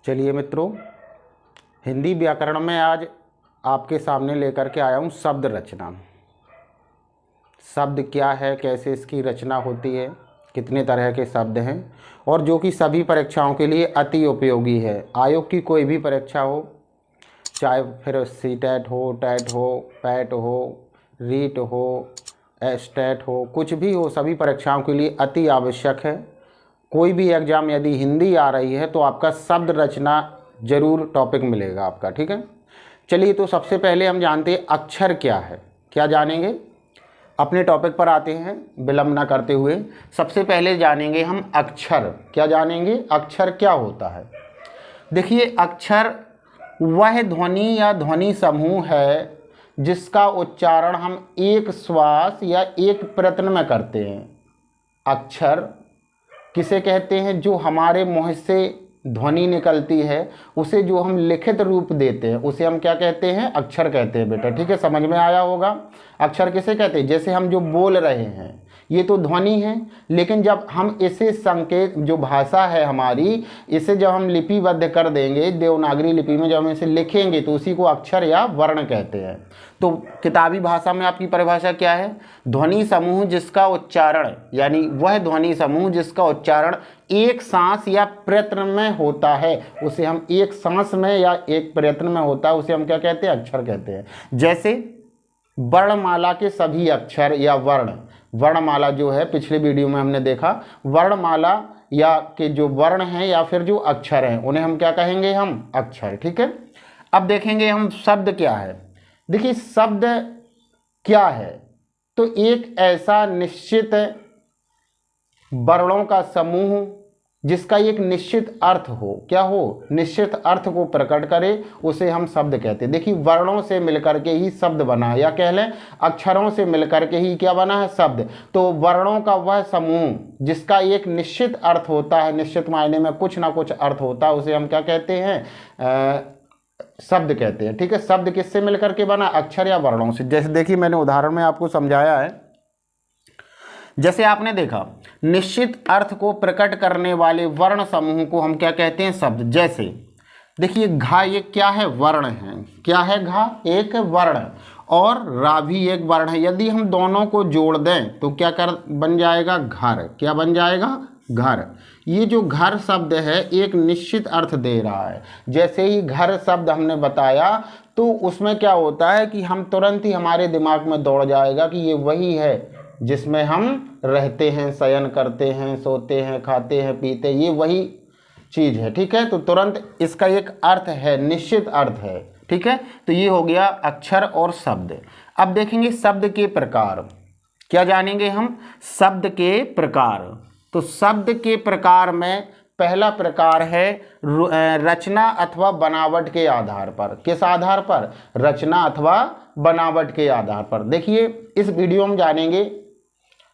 चलिए मित्रों, हिंदी व्याकरण में आज आपके सामने लेकर के आया हूँ शब्द रचना। शब्द क्या है, कैसे इसकी रचना होती है, कितने तरह के शब्द हैं और जो कि सभी परीक्षाओं के लिए अति उपयोगी है। आयोग की कोई भी परीक्षा हो, चाहे फिर सीटेट हो, टेट हो, पैट हो, रीट हो, एस्टेट हो, कुछ भी हो, सभी परीक्षाओं के लिए अति आवश्यक है। कोई भी एग्ज़ाम यदि हिंदी आ रही है तो आपका शब्द रचना जरूर टॉपिक मिलेगा आपका, ठीक है। चलिए, तो सबसे पहले हम जानते हैं अक्षर क्या है। क्या जानेंगे, अपने टॉपिक पर आते हैं विलंब ना करते हुए। सबसे पहले जानेंगे हम अक्षर। क्या जानेंगे, अक्षर क्या होता है। देखिए, अक्षर वह ध्वनि या ध्वनि समूह है जिसका उच्चारण हम एक श्वास या एक प्रयत्न में करते हैं। अक्षर किसे कहते हैं, जो हमारे मुंह से ध्वनि निकलती है उसे जो हम लिखित रूप देते हैं उसे हम क्या कहते हैं, अक्षर कहते हैं बेटा, ठीक है। समझ में आया होगा। अक्षर किसे कहते हैं, जैसे हम जो बोल रहे हैं ये तो ध्वनि है, लेकिन जब हम इसे संकेत, जो भाषा है हमारी, इसे जब हम लिपिबद्ध कर देंगे देवनागरी लिपि में, जब हम इसे लिखेंगे तो उसी को अक्षर या वर्ण कहते हैं। तो किताबी भाषा में आपकी परिभाषा क्या है, ध्वनि समूह जिसका उच्चारण, यानी वह ध्वनि समूह जिसका उच्चारण एक सांस या प्रयत्न में होता है उसे हम, एक सांस में या एक प्रयत्न में होता है उसे हम क्या कहते हैं, अक्षर कहते हैं। जैसे वर्णमाला के सभी अक्षर या वर्ण, वर्णमाला जो है पिछले वीडियो में हमने देखा, वर्णमाला या के जो वर्ण हैं या फिर जो अक्षर हैं उन्हें हम क्या कहेंगे, हम अक्षर, ठीक है। अब देखेंगे हम शब्द क्या है। देखिए, शब्द क्या है, तो एक ऐसा निश्चित वर्णों का समूह जिसका एक निश्चित अर्थ हो, क्या हो, निश्चित अर्थ को प्रकट करे उसे हम शब्द कहते हैं। देखिए, वर्णों से मिलकर के ही शब्द बना है, या कह लें अक्षरों से मिलकर के ही क्या बना है, शब्द। तो वर्णों का वह समूह जिसका एक निश्चित अर्थ होता है, निश्चित मायने में कुछ ना कुछ अर्थ होता है, उसे हम क्या कहते हैं, शब्द कहते हैं, ठीक है। शब्द किससे मिलकर के बना, अक्षर या वर्णों से। जैसे देखिए, मैंने उदाहरण में आपको समझाया है। जैसे आपने देखा, निश्चित अर्थ को प्रकट करने वाले वर्ण समूह को हम क्या कहते हैं, शब्द। जैसे देखिए, घा ये क्या है, वर्ण है। क्या है, घा एक वर्ण और रा भी एक वर्ण है। यदि हम दोनों को जोड़ दें तो क्या कर बन जाएगा, घर। क्या बन जाएगा, घर। ये जो घर शब्द है एक निश्चित अर्थ दे रहा है। जैसे ही घर शब्द हमने बताया तो उसमें क्या होता है कि हम तुरंत ही हमारे दिमाग में दौड़ जाएगा कि ये वही है जिसमें हम रहते हैं, शयन करते हैं, सोते हैं, खाते हैं, पीते हैं, ये वही चीज़ है, ठीक है। तो तुरंत इसका एक अर्थ है, निश्चित अर्थ है, ठीक है। तो ये हो गया अक्षर और शब्द। अब देखेंगे शब्द के प्रकार। क्या जानेंगे हम, शब्द के प्रकार। तो शब्द के प्रकार में पहला प्रकार है रचना अथवा बनावट के आधार पर। किस आधार पर, रचना अथवा बनावट के आधार पर। देखिए, इस वीडियो में जानेंगे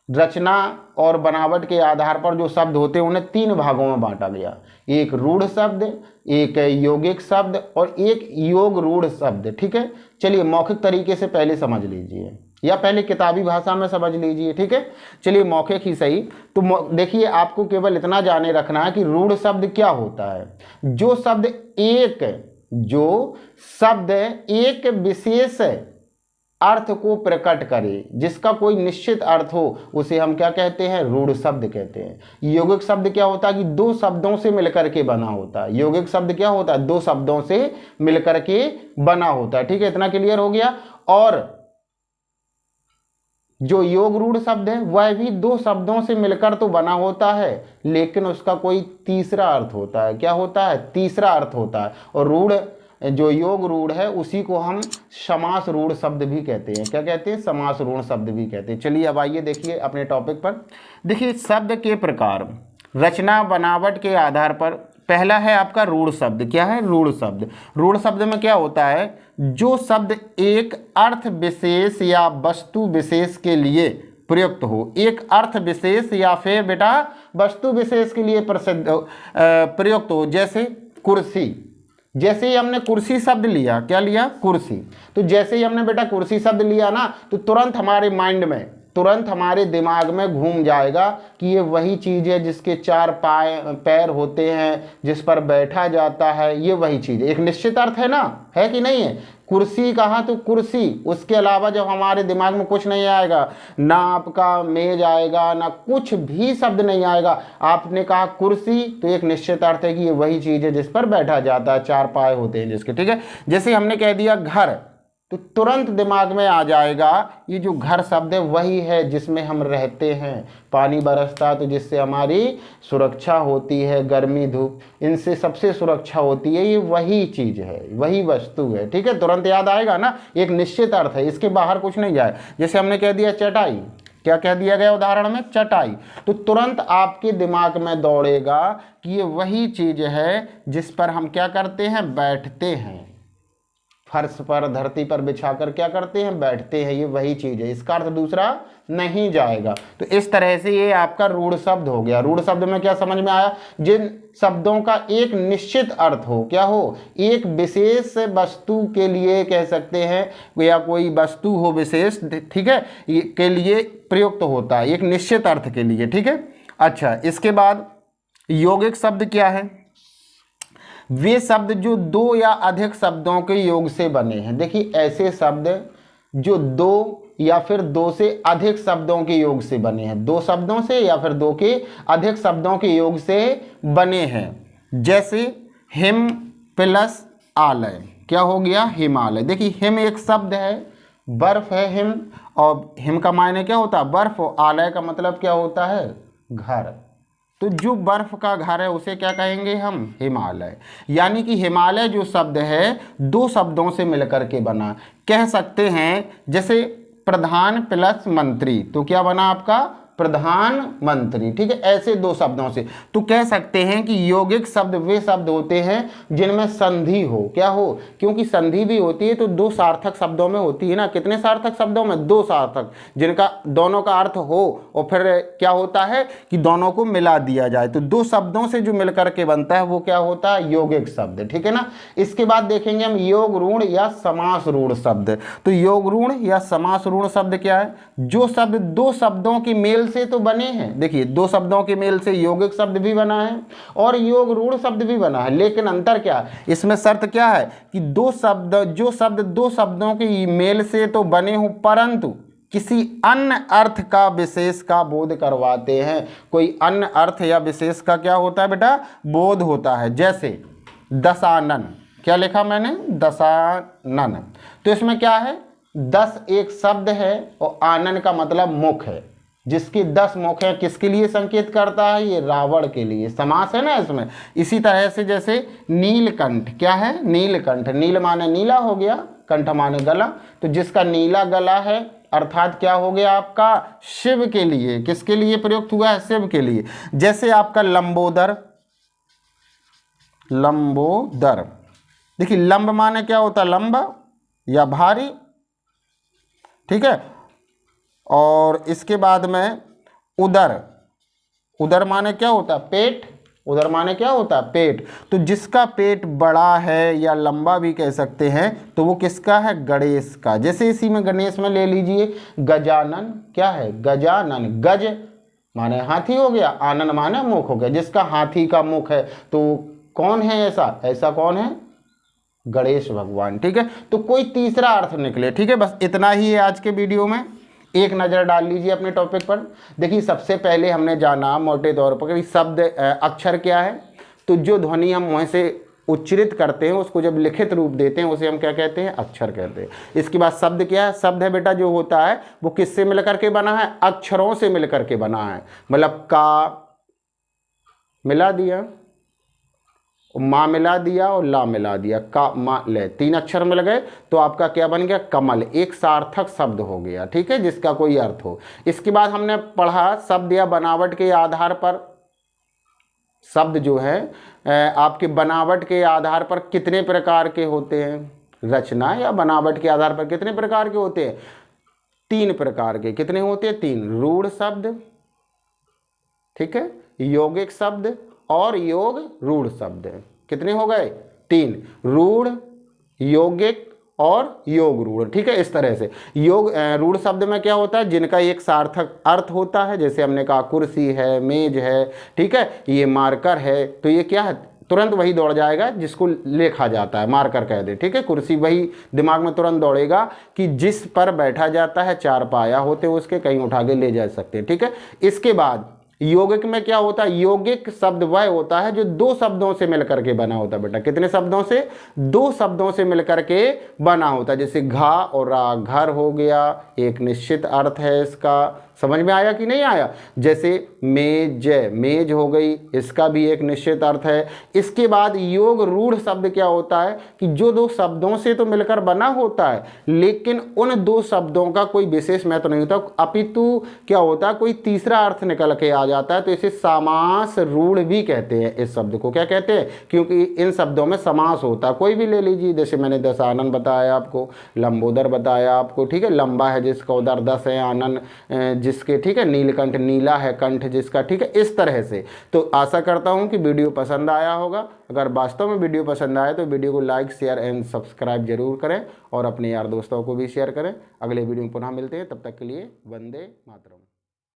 रचना और बनावट के आधार पर जो शब्द होते हैं उन्हें तीन भागों में बांटा गया। एक रूढ़ शब्द, एक यौगिक शब्द और एक योग रूढ़ शब्द, ठीक है। चलिए, मौखिक तरीके से पहले समझ लीजिए या पहले किताबी भाषा में समझ लीजिए, ठीक है। चलिए, मौखिक ही सही। तो देखिए, आपको केवल इतना जाने रखना है कि रूढ़ शब्द क्या होता है। जो शब्द एक विशेष अर्थ को प्रकट करे, जिसका कोई निश्चित अर्थ हो, उसे हम क्या कहते हैं, रूढ़ शब्द कहते हैं। यौगिक शब्द क्या होता है कि दो शब्दों से मिलकर के बना होता है। यौगिक शब्द क्या होता है, दो शब्दों से मिलकर के बना होता है, ठीक है। इतना क्लियर हो गया। और जो योग रूढ़ शब्द है वह भी दो शब्दों से मिलकर तो बना होता है, लेकिन उसका कोई तीसरा अर्थ होता है। क्या होता है, तीसरा अर्थ होता है। और रूढ़, जो योग रूढ़ है उसी को हम समास रूढ़ शब्द भी कहते हैं। क्या कहते हैं, समास रूढ़ शब्द भी कहते हैं। चलिए, अब आइए देखिए अपने टॉपिक पर। देखिए, शब्द के प्रकार, रचना बनावट के आधार पर पहला है आपका रूढ़ शब्द। क्या है, रूढ़ शब्द। रूढ़ शब्द में क्या होता है, जो शब्द एक अर्थ विशेष या वस्तु विशेष के लिए प्रयुक्त हो। एक अर्थ विशेष या फिर बेटा वस्तु विशेष के लिए प्रयुक्त हो। जैसे कुर्सी, जैसे ही हमने कुर्सी शब्द लिया, क्या लिया, कुर्सी। तो जैसे ही हमने बेटा कुर्सी शब्द लिया ना, तो तुरंत हमारे माइंड में तुरंत हमारे दिमाग में घूम जाएगा कि ये वही चीज़ है जिसके 4 पैर होते हैं, जिस पर बैठा जाता है, ये वही चीज़ है। एक निश्चित अर्थ है ना, है कि नहीं है। कुर्सी कहा तो कुर्सी, उसके अलावा जब हमारे दिमाग में कुछ नहीं आएगा, ना आपका मेज आएगा, ना कुछ भी शब्द नहीं आएगा, आपने कहा कुर्सी तो एक निश्चित अर्थ है कि ये वही चीज़ है जिस पर बैठा जाता है, 4 पाए होते हैं जिसके, ठीक है। जैसे हमने कह दिया घर, तो तुरंत दिमाग में आ जाएगा ये जो घर शब्द है वही है जिसमें हम रहते हैं। पानी बरसता तो जिससे हमारी सुरक्षा होती है, गर्मी धूप इनसे सबसे सुरक्षा होती है, ये वही चीज़ है, वही वस्तु है, ठीक है। तुरंत याद आएगा ना, एक निश्चित अर्थ है, इसके बाहर कुछ नहीं जाए। जैसे हमने कह दिया चटाई, क्या कह दिया गया उदाहरण में, चटाई, तो तुरंत आपके दिमाग में दौड़ेगा कि ये वही चीज़ है जिस पर हम क्या करते हैं, बैठते हैं, फर्श पर धरती पर बिछाकर क्या करते हैं, बैठते हैं, ये वही चीज़ है, इसका अर्थ दूसरा नहीं जाएगा। तो इस तरह से ये आपका रूढ़ शब्द हो गया। रूढ़ शब्द में क्या समझ में आया, जिन शब्दों का एक निश्चित अर्थ हो, क्या हो, एक विशेष वस्तु के लिए कह सकते हैं, या कोई वस्तु हो विशेष, ठीक है, के लिए प्रयुक्त होता है, एक निश्चित अर्थ के लिए, ठीक है। अच्छा, इसके बाद यौगिक शब्द क्या है, वे शब्द जो 2 या अधिक शब्दों के योग से बने हैं। देखिए ऐसे शब्द जो 2 या फिर 2 से अधिक शब्दों के योग से बने हैं, 2 शब्दों से या फिर 2 के अधिक शब्दों के योग से बने हैं। जैसे हिम प्लस आलय, क्या हो गया, हिमालय। देखिए हिम एक शब्द है, बर्फ है हिम, और हिम का मायने क्या होता है, बर्फ, और आलय का मतलब क्या होता है, घर। तो जो बर्फ का घर है उसे क्या कहेंगे हम, हिमालय। यानी कि हिमालय जो शब्द है 2 शब्दों से मिलकर के बना। कह सकते हैं जैसे प्रधान प्लस मंत्री, तो क्या बना आपका, प्रधानमंत्री, ठीक है, ऐसे 2 शब्दों से। तो कह सकते हैं कि यौगिक शब्द वे शब्द होते हैं जिनमें संधि हो, क्या हो, क्योंकि संधि भी होती है तो 2 सार्थक शब्दों में होती है ना। कितने सार्थक शब्दों में, 2 सार्थक, जिनका दोनों का अर्थ हो और फिर क्या होता है कि दोनों को मिला दिया जाए, तो 2 शब्दों से जो मिलकर के बनता है वो क्या होता है, यौगिक शब्द, ठीक है ना। इसके बाद देखेंगे हम योग ऋण या समास ऋण शब्द। तो योग ऋण या समास ऋण शब्द क्या है, जो शब्द 2 शब्दों की मेल से तो बने हैं। देखिए 2 शब्दों के मेल से यौगिक शब्द भी बना है और योग ऋण शब्द भी बना है, लेकिन अंतर क्या है, इसमें शर्त क्या है कि 2 शब्द, जो शब्द 2 शब्दों के मेल से तो बने हों परंतु किसी अन्य अर्थ का विशेष का बोध करवाते हैं। कोई अन्य अर्थ या विशेष का क्या होता है बेटा, बोध होता है। जैसे दशानन, क्या लिखा मैंने, दशानन, तो इसमें क्या है, 10 एक शब्द है और आनन का मतलब मुख है, जिसकी 10 मुख है, किसके लिए संकेत करता है, ये रावण के लिए, समास है ना इसमें। इसी तरह से जैसे नीलकंठ, क्या है, नीलकंठ, नील माने नीला हो गया, कंठ माने गला, तो जिसका नीला गला है अर्थात क्या हो गया आपका, शिव के लिए, किसके लिए प्रयुक्त हुआ है, शिव के लिए। जैसे आपका लंबोदर, लंबोदर, देखिए लंब माने क्या होता है, लंबा या भारी, ठीक है। और इसके बाद में उदर, उदर माने क्या होता है, पेट, उदर माने क्या होता है, पेट। तो जिसका पेट बड़ा है या लंबा भी कह सकते हैं तो वो किसका है, गणेश का। जैसे इसी में गणेश में ले लीजिए गजानन, क्या है, गजानन, गज माने हाथी हो गया, आनन माने मुख हो गया, जिसका हाथी का मुख है तो कौन है ऐसा, ऐसा कौन है, गणेश भगवान, ठीक है। तो कोई तीसरा अर्थ निकले, ठीक है। बस इतना ही है आज के वीडियो में। एक नज़र डाल लीजिए अपने टॉपिक पर। देखिए सबसे पहले हमने जाना मोटे तौर पर कि शब्द अक्षर क्या है। तो जो ध्वनि हम मुँह से उच्चरित करते हैं उसको जब लिखित रूप देते हैं उसे हम क्या कहते हैं, अक्षर कहते हैं। इसके बाद शब्द क्या है, शब्द है बेटा जो होता है वो किससे मिलकर के बना है, अक्षरों से मिलकर के बना है। मतलब का मिला दिया, माँ मिला दिया और ला मिला दिया, का मा ले, 3 अक्षर मिल गए तो आपका क्या बन गया, कमल, एक सार्थक शब्द हो गया, ठीक है, जिसका कोई अर्थ हो। इसके बाद हमने पढ़ा शब्द या बनावट के आधार पर, शब्द जो है आपके बनावट के आधार पर कितने प्रकार के होते हैं, रचना या बनावट के आधार पर कितने प्रकार के होते हैं, 3 प्रकार के। कितने होते हैं, 3, रूढ़ शब्द, ठीक है, यौगिक शब्द और योग रूढ़ शब्द। कितने हो गए, 3, रूढ़, यौगिक और योग रूढ़, ठीक है। इस तरह से योग रूढ़ शब्द में क्या होता है, जिनका एक सार्थक अर्थ होता है, जैसे हमने कहा कुर्सी है, मेज है, ठीक है, ये मार्कर है, तो ये क्या है, तुरंत वही दौड़ जाएगा जिसको लिखा जाता है, मार्कर कह दे, ठीक है। कुर्सी वही दिमाग में तुरंत दौड़ेगा कि जिस पर बैठा जाता है, चार पाया होते हैं उसके, कहीं उठा के ले जा सकते हैं, ठीक है। इसके बाद यौगिक में क्या होता है, यौगिक शब्द वह होता है जो दो शब्दों से मिलकर के बना होता है बेटा। कितने शब्दों से, दो शब्दों से मिलकर के बना होता है। जैसे घा और रा, घर हो गया, एक निश्चित अर्थ है इसका, समझ में आया कि नहीं आया। जैसे मेज, मेज हो गई, इसका भी एक निश्चित अर्थ है। इसके बाद योग रूढ़ शब्द क्या होता है कि जो दो शब्दों से तो मिलकर बना होता है, लेकिन उन दो शब्दों का कोई विशेष महत्व नहीं होता, अपितु क्या होता है, कोई तीसरा अर्थ निकल के आ जाता है, तो इसे समास रूढ़ भी कहते हैं। इस शब्द को क्या कहते हैं, क्योंकि इन शब्दों में समास होता है। कोई भी ले लीजिए, जैसे मैंने दशानन बताया आपको, लंबोदर बताया आपको, ठीक है, लंबा है जिसका उधर 10 है, आनन जिसके, ठीक है, नीलकंठ नीला है कंठ जिसका, ठीक है। इस तरह से तो आशा करता हूं कि वीडियो पसंद आया होगा। अगर वास्तव में वीडियो पसंद आए तो वीडियो को लाइक, शेयर एंड सब्सक्राइब जरूर करें और अपने यार दोस्तों को भी शेयर करें। अगले वीडियो में पुनः मिलते हैं, तब तक के लिए वंदे मातरम।